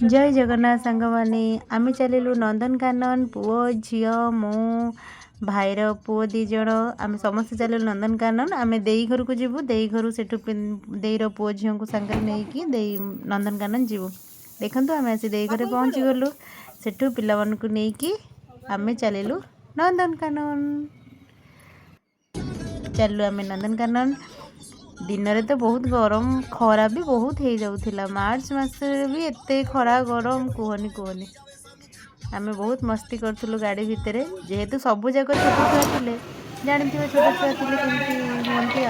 जय जगन्नाथ सांग माने आमे चलिलु नंदनकानन पुओ झियो मु भाईर पुओ दी जण आमे समस्त चलिलु नंदनकानन आमे देई घर को जीवु देई घर सेठु देईर पुओ झियो को संगे नेकी देई नंदनकानन जीवु देखंतु आमे आसी देई घरे पहुंची गलु सेठु पिलावन को नेकी आमे चलिलु नंदनकानन चलु आमे नंदनकानन दिन में तो बहुत गरम खरा भी बहुत हो जाऊला मार्च मस भी एत खरा गरम कहनी कहनी आम बहुत मस्ती करूँ गाड़ी भितर जेहेतु सबू जाक छोट छुआ थे जानी छोट छुआ थे कमी हमें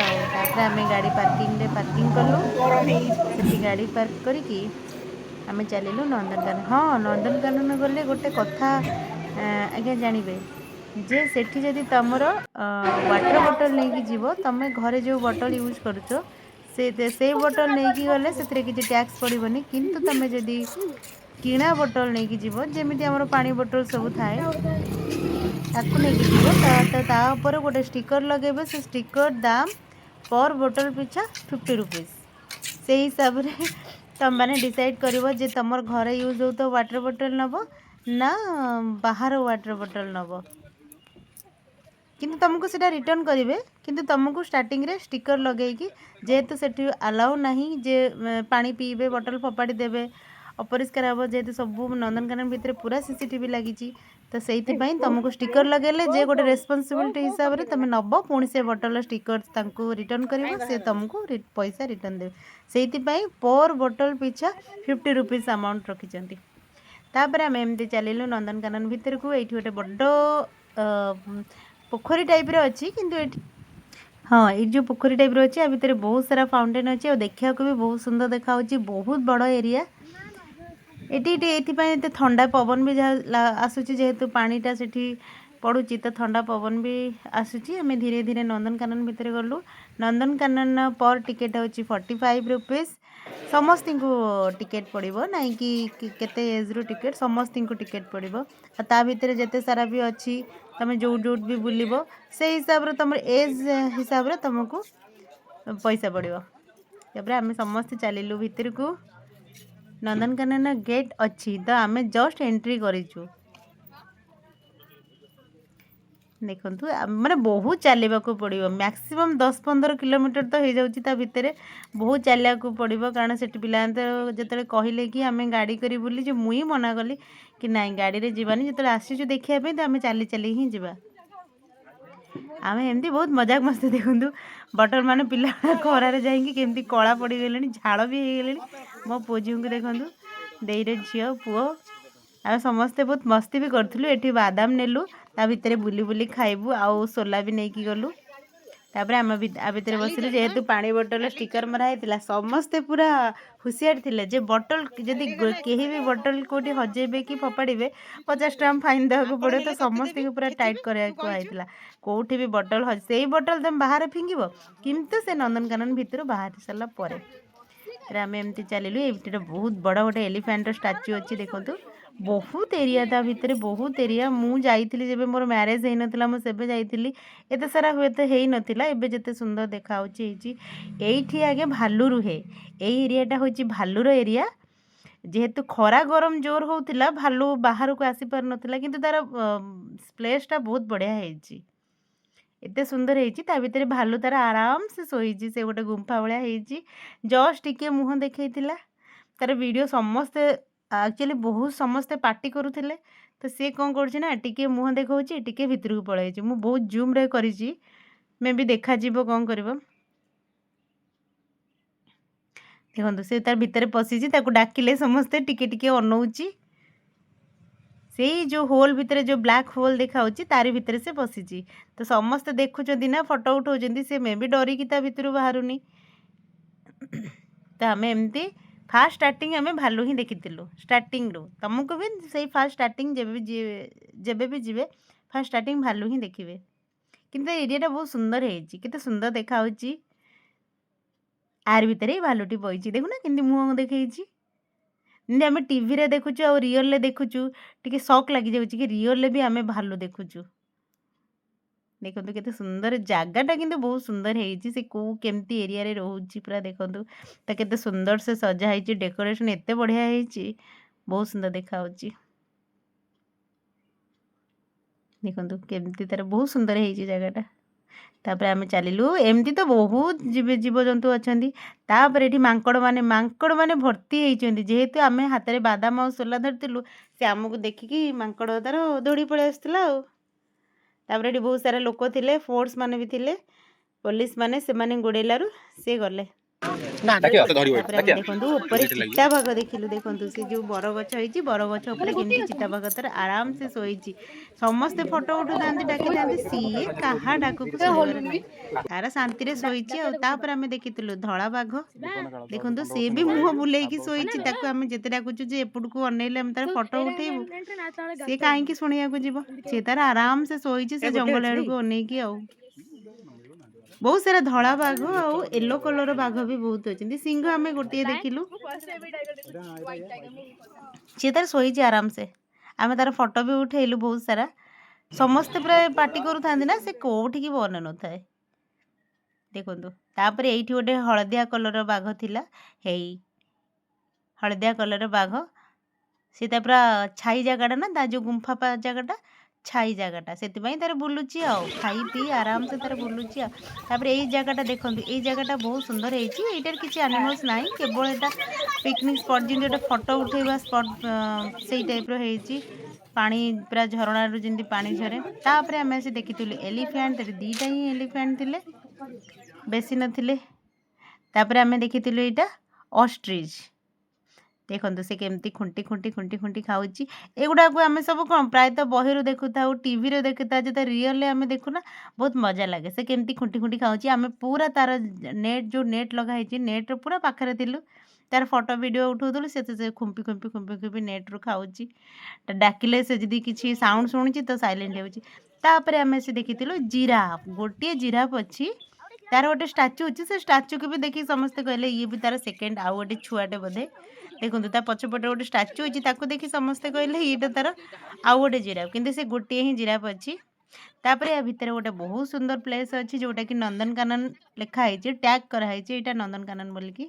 आम गाड़ी पार्किंग कलु गाड़ी पार्क करके आम चलू नंदनकानन हाँ नंदनकानन गले गोटे कथा आज्ञा जानवे जे सेठी जदि तुमर वाटर बोतल नहीं जीव तुम घरे जो बोतल यूज करुच से बोतल नहीं गले से किसी टैक्स पड़ोनी किंतु तुम जदि किणा बोतल नहीं जीव जमी आम पानी बोतल सब थाए ताकू नहीं जीव गोटे स्टिकर लगे से स्टिकर दाम पर बोतल पिछा 50 रुपीज से हिसाब से तुम मैंने डिसाइड कर जे तुम घरे यूज हो तो वाटर बोतल नब ना बाहर वाटर बोतल नब किंतु तुमको सेटा रिटर्न करेंगे किंतु तुमको स्टार्टिंग रे स्टिकर लगे कि जेहेतु सेठी अलाउ नहीं जे पानी पीबे बोतल फोपाड़ी देवे अपरिष्कार हम जेहेतु सब नंदनकानन भितर पूरा सीसीटीवी लगी तो से तुमको स्टिकर लगेले जे गोटे रेस्पॉन्सिबिलिटी हिसाब से तुम नब पुणी से बोतल स्टिकर तांको रिटर्न कर से तुमको पैसा रिटर्न देवे से पर बोतल पिछा 50 रुपीज अमाउंट रखिंट तापर आम एमती चलू नंदनकानन भितर को ये गोटे बड़ पोखरी टाइप अच्छी किंतु हाँ ये जो पोखरी टाइप अच्छी भितर बहुत सारा फाउंटेन अच्छी और देखा भी बहुत सुंदर देखा बहुत बड़ एरिया ये ठंडा पवन भी आसूची जेहेतु पानीटा से पड़ुची तो ठंडा पवन भी आसूची आम धीरे धीरे नंदनकानन भितर गलु नंदनकानन पर टिकेट हूँ 45 रुपीज समस्त को टिकेट पड़ो ना कि केते एज रू टिकेट समस्त को टिकेट पड़ो ता भितर जिते सारा भी अच्छी तुम जो जो भी बुल से हिसाब रे तुम एज हिसाब रे तुमको पैसा पड़ो तापर आम समस्त चलिलु भितर को नंदनकानन गेट अच्छी तो आम जस्ट एंट्री करूँ देखु माने बहुत चलने को पड़ो मैक्सिमम 10-15 किलोमीटर तो हो जाऊँगी भितर बहुत चलने को पड़ो कारण से पिला तो जो कहले कि आम गाड़ी करी बुली जो मुई मना कली कि नाई गाड़ी रे जीवानी जो आसीचु देखापी तो आम चली चली ही जीवा आम एमती बहुत मजाक मस्ती देखूँ बटर मान पिला खरारे जाकि केमती कला पड़गले झाड़ भी हो गले मो पुओ झी को देखूँ देईर झील पुओ आम समस्ते बहुत मस्ती भी करूँ ये बादाम नेलु ता भितर बुली बुली खाइबू आउ सोला भी नहीं गलु तापर आम भितर बसिलु जेहेतु पानी बोतल स्टिकर मरा होता समस्ते पूरा हुसियार थिले जे बोतल जदि केही भी बोतल कोटी हजेबे कि फोपाड़े 50 टका फाइन देवाक पड़े तो समस्त को पूरा टाइट कराइला कोठी भी बोतल से बोतल तुम बाहर फिंगब किंतु से नंदनकानन भितर बाहर सारा पर आम एमती चलिलु ये बहुत बड़ गोटे एलिफेंट स्टाच्यू अच्छी देखूँ बहुत एरिया ता भितर बहुत एरिया मु जाइली जब मोर मैरेज हो नाला मुझे जाइली एत सारा हुए तो हो नाला एवं जिते सुंदर देखा ये आगे भालू रुहे यही एरियाटा हूँ भालूर एरिया जेहेतु खरा गरम जोर होता भालू बाहर को आसी पार नाला कि तार प्लेसटा बहुत बढ़िया है एते सुंदर है भितर भालू तार आराम से शोची से गोटे गुंफा भाया जस्ट टिके मुह देखा तार वीडियो समस्ते एक्चुअली बहुत समस्ते पार्टी करुले तो सी कौन कर टिके मुह देखा टिके भितर को पलि मु बहुत जूम रे करी मे भी देखा कौन कर देखो से तार भितर पशिची डाकिले समस्ते टिके टिके अनौची से जो होल भितर जो ब्लैक होल देखा तारी भितर से पशिची तो समस्ते देखुं ना फोटो उठाऊँ से मे भी डरिकी भितर बाहरुनी तो आम एमती फास्ट स्टार्टिंग आम भालू ही देखी स्टार्टिंग रू तुमको भी से फास्ट स्टार्टिंग जब भी जीवे फास्ट स्टार्टिंग भालू ही देखिए किंतु एरियाटा बहुत सुंदर है सुंदर देखा आर भितर ही भालूटी बही देखुना कि मुँह देखी आम टीवी रे देखुचु आ रियल देखुचु टी शक लगी जाऊँ कि रियल भी आम भालू देखुचु देखो केते सुंदर जगटा किंतु बहुत सुंदर है से को केमती एरिया रे रोची पूरा देखो तो केते सुंदर से सजा है डेकोरेशन एते बढ़िया है बहुत सुंदर देखा देखो केमती तार बहुत सुंदर है जगहटा। तापर आम चलू एमती तो बहुत जीवजंतु अच्छा तापर ये मांकड़ मैंने भर्ती होती जेहेतु आम हाथ में बादाम और सोला धरती से आमको देखिकी मांकड़ तार दौड़ी पड़े आसला। तापर ये बहुत सारा लोक थे फोर्स माने भी थे पुलिस माने से गोड़ेलू सी गले। देखो ऊपर चिता भाग देखिलु देखो से जो बरगछ होती बरगछ केमती चिता भाग तार आराम से शोची समस्ते फोटो उठा डाकी था सी क्या डाक तार शांति शोची आम देखी धला बाघ देखो सी भी मुह बुले शोची आम जिते डाकुचु एपट को अनेले तार फोटो उठेबू सी कहीं शुणा जीव सी तार आराम से शोची से जंगल आड़ को अनेक बहुत सारा धला बाघ आउ येलो कलर बाघ भी बहुत अच्छे सिंह आम गोटे देखिलु सी तार शोची आराम से आम तार फोटो भी उठेलु बहुत सारा समस्ते प्राय पार्टी करूँ से कौटी बन न था देखो तापर ये गोटे हलदिया कलर बाघ थिला हलदिया कलर बाघ सी पूरा छाई जगटा ना जो गुंफा जगटा छाई जगटा से तार बुलूची खाई पी आराम से तार बुलूची तापर यही जगटा देखो ये जगटा बहुत सुंदर होटार किसी एनिमल्स ना केवल यहाँ पिकनिक स्पॉट जो फोटो उठेबा स्पॉट से टाइप रही पानी पूरा झरणा जमी पानी झरे तापर आम आसी देखी एलिफेंट दीटा ही एलिफेंट थे बेसी नथिले तापर आम देखी यहाँ ऑस्ट्रिच देखो से केमती खुंटी खुंटी खुंटी खुंटी खाऊँ एगुड़ा को आम सब कौन प्रायतः बही देखु था टीवी देखु था जो रियल आम देखुना बहुत मजा लगे से केमती खुंटी खुंटी खाऊँ आम पूरा तार नेट जो नेट लगाई नेट पूरा पाखे थिलु तार फोटो वीडियो उठाऊलु से खुंपी खुंपी खुंपी खुंपी नेट रू खाऊँ डाकिले से जदि किसी साउंड शुणुची तो साइलेंट होपर आम से देखी जिराफ गोटे जिराफ अच्छी तार गोटे स्टाच्यू अच्छी से स्टाच्यू को भी देखिए समस्ते कहले ये भी तार सेकेंड आउ गोटे छुआटे बोधे देखो पछपटे गोटे स्टाच्यू अच्छी देखी समस्ते कहले ये तार आउ गोटे जिराफ किंतु से गोटे ही जिराफ अच्छी तापर या भितर गोटे बहुत सुंदर प्लेस अच्छी जोटा कि नंदनकानन लिखाई टैग कराई यहाँ नंदनकानन बोलिकी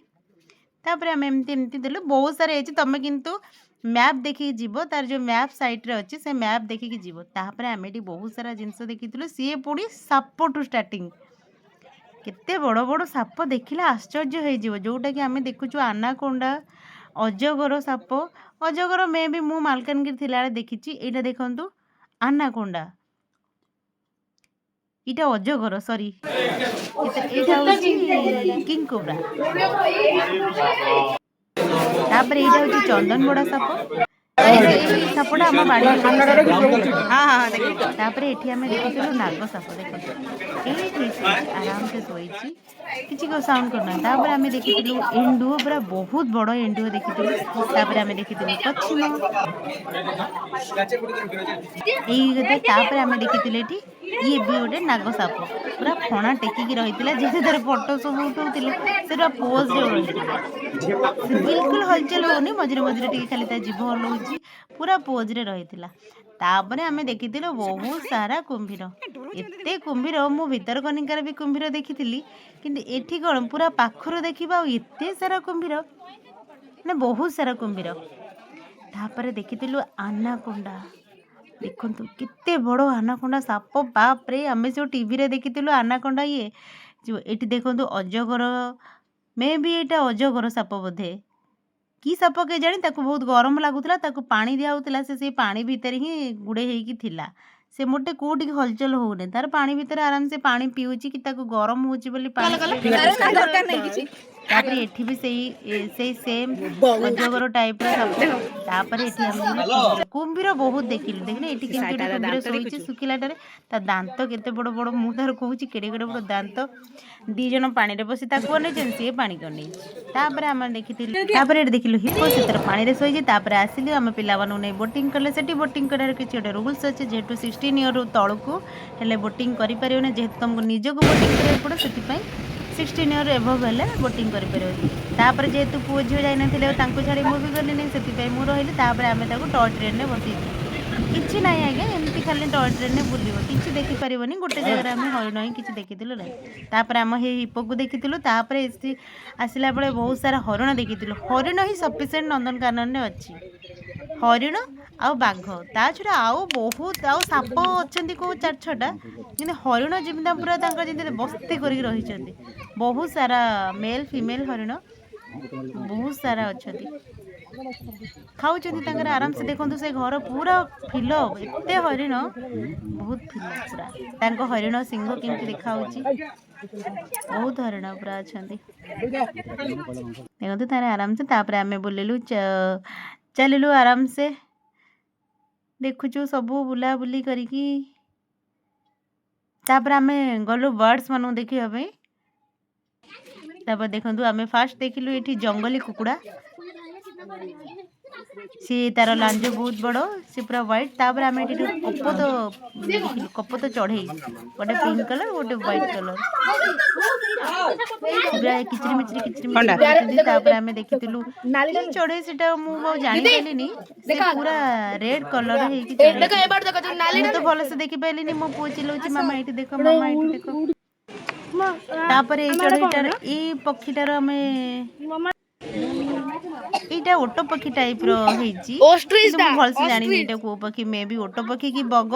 तापर आम एमती एमती देलु बहुत सारे है तुम किंतु मैप देखिए जीव तार जो मैप साइट रे अच्छी से मैप देखिकी जीव तापर आम ये बहुत सारा जिनस देखी सी पुणी साप टू स्टार्टिंग केते बड़ बड़ साप देखिले आश्चर्य हो जोटा कि आम देखुचु आनाकोंडा अजगर साप अजगर मे भी मु मालकानगिरी थिला देखी यहाँ देखु आनाकोंडा इटा अजगर सॉरी किंग कोब्रा तापर यहाँ हूँ चंदन बड़ा साप सापटा आम बाड़ी हाँ हाँ तापर ये आम देखी नाग साप देखो आराम से शोची किसी को साउंड करना तापर आम देखी एंडुओ पूरा बहुत बड़ एंडुओ देखी तापर आम देखी पश्चिम तापर आम देखी ये भी गोटे नाग साप पूरा फणा टेकिकी रही जेहेतु तार फोटो सब उठाऊे से पोज बिल्कुल हलचल होनी मझे मझे टी खाली जीभ हलाऊँ पूरा पोज रे रही तापर आम देखी बहुत सारा कुंभीर एते कुंभीर मु भितरकनिकार भी कुंभीर देखी किंतु एठी कौन पूरा पाखर देखा एते सारा कुंभीर ना बहुत सारा कुंभीर तापर देखी आनाकोंडा देखु केते बड़ आनाकोंडा साप बाप रे आम जो टीवी रे देखी आनाकोंडा ये जो ये देखो अजगर मे भी यहाँ अजगर साप बोधे कि साप के जानी बहुत गरम लगुला पानी दिया से पानी भितर ही गुड़े होता से मोटे कोटी हलचल होने तार पानी भितर आराम से पानी पीऊँ कि गरम हो तापर एठी भी सही सेम अजगर टाइप तापर कुंभीर बहुत देखिलु देखने ये कुंभीर शोची सुखिलाटे दांत केते बड़ बड़ मु तार कहूँ केड़े केड़े बड़ दांत दी जन पानी रे बसी सी पानी को नहीं तापर आम देखी ये देखिलु हिप्पो से पानी रे शोची तापर आसिलु आम पिला नहीं बोटिंग कले से बोटिंग करार किसी गोटे रूल्स अच्छे जेहेतु 16 ईयर तलू हेल्ले बोटिंग करें जेहेतु तुमको निजक बोटिंग करा पड़े से 16 ईयर एभव हेल्ले बोटिंग कर जेहेतु पुओ झील जाइए छाड़ी मुझे गली नहीं से मुझे रही आम टॉय ट्रेन में बस किसी ना आज्ञा एमती खाली टॉय ट्रेन में बुल कि देखिपर गोटे जगह आम हरिण ही किसी देखी ना तापर आम हिप्पो को देखी आसला बेले बहुत सारा हरिण देखी हरिण ही सफिसीयंट नंदनकानन अच्छी हरिण आउ बाघ ता छड़ा आउ बहुत आउ साप अच्छा कौ 4-6टा कि हरिण जमी पूरा जमी बस्ती करके रही बहुत सारा मेल फीमेल हरिण बहुत सारा अच्छा खाऊँ आराम से देखो से घर पूरा फिल एत हरिण बहुत फिल पूरा हरिण सिंह केमती देखा बहुत हरिण पूरा अच्छा देखो तार आराम से तापर आम बुलिलु चलिलु आराम से देखुचु सबू बुलाबुली करिकी तापर आम गलु बर्ड्स मानू देखा तापर देखु आम फास्ट देखिलु ये जंगली कुकुड़ा सी तार लांज बहुत बड़ सी पूरा व्हाइट तापर आम कपत चढ़ई गोटे पिंक कलर गोटे व्हाइट कलर पूरा किचरी मिचरी तापर आम देखी चढ़ई से जानी पाइलिनी पूरा रेड कलर तो भल से देखी पाइलिनी मो पुओ चिल्लाउची मामा एठी देखो मामा एठी देखो तापर ए चढ़ईटार ए पक्षीटार आम एटा ओटो पक्षी टाइप रो हेची भल से जानी एटा को पक्षी मे भी ओटो पक्षी की बग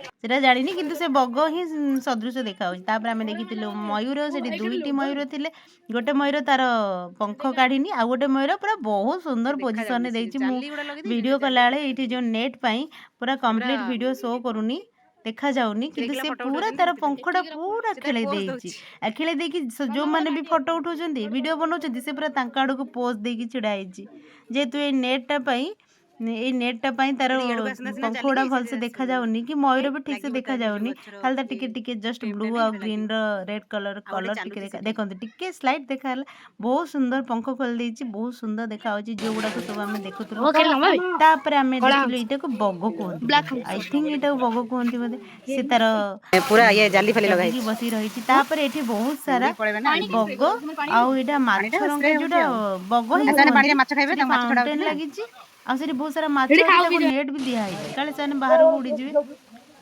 सेटा जानी किंतु से बग ही सदृश देखा तापर आम देखी मयूर से दुईटी मयूर थिले गोटे मयूर तार पंख काढ़ी आ गोटे मयूर पूरा बहुत सुंदर पोजिशन वीडियो कला ये जो नेट पाई पूरा कंप्लीट वीडियो शो करूनी देखा जाऊनी किंतु से पूरा तार पंखटा पूरा खेले खेले देखी जो मैंने भी फोटो उठाउछन्ती वीडियो बनाउछन्ती से पूरा तांका आड़ को पोज देकी छिड़ा हेची जेतु ए नेटटा पाई तार पंखोड़ा भल से देखा जाउनी कि मयूर भी ठीक से देखा जाउनी खाली टिके टिके जस्ट ब्लू और ग्रीन रो रेड कलर टिके देखा देखंती टिके स्लाइड देखा बहुत सुंदर पंख खोल देछि बहुत सुंदर देखा होछि जो गुडा को सब हम देखुतलु तापर हम देखिलु इटा को बग कोहंती आई थिंक इटा को बग कोहंती बदे से तार पूरा ये जाली फली लगाई बसी रहिछि तापर एठी बहुत सारा बग आउ इटा माछ रंग जोटा बग ही पानी रे माछ खाइबे त माछ खडा लागिछि आ से बहुत सारा माछ नेट भी दिया है काले से बाहर उड़ी जीवे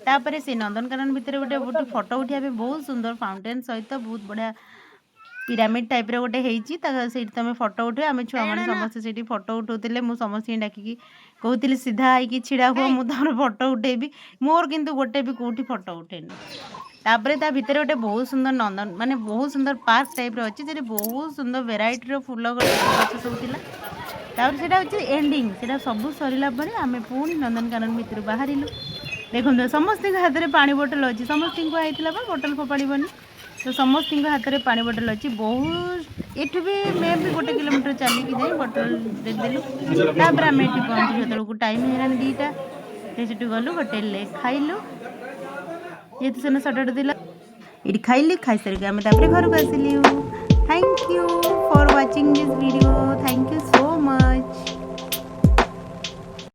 तापर से नंदनकानन भितर गोटे फोटो उठा बहुत सुंदर फाउंटेन सहित बहुत बढ़िया पिरामिड टाइप रो गोटे हेची से तुम फोटो उठे आम छुआ मैंने समस्ते से फोटो उठाऊले मुझे समस्त डाकिकी कहती सीधा होगी छिड़ा हुआ मुझे फोटो उठेबी मोर किंतु गोटे भी कौटी फोटो उठेनी तापर ता भितर गोटे बहुत सुंदर नंदन माने बहुत सुंदर पार्क टाइप रो अच्छी से बहुत सुंदर वेराइटी रो फूल गछ सब थिला तापर सेटा होची एंडिंग सेटा सब सरिला परे आमे पुणी नंदनकानन भितर बाहरिलु देखो समस्त हाथ में पानी बोतल अच्छी समस्त आईला बोतल फोपाड़बनी तो समस्त हाथ में पानी बोतल अच्छी बहुत एठू भी मे भी 1 किलोमीटर चलिकी जाए बोतल देदेलु तापर आम ये पहुँचू जो टाइम है 2टा से गलु होटेल खाइलु ये तो सेना सटट दिला ये खाइली खाई सारिक आम घर को आसिलु thank you for watching this video.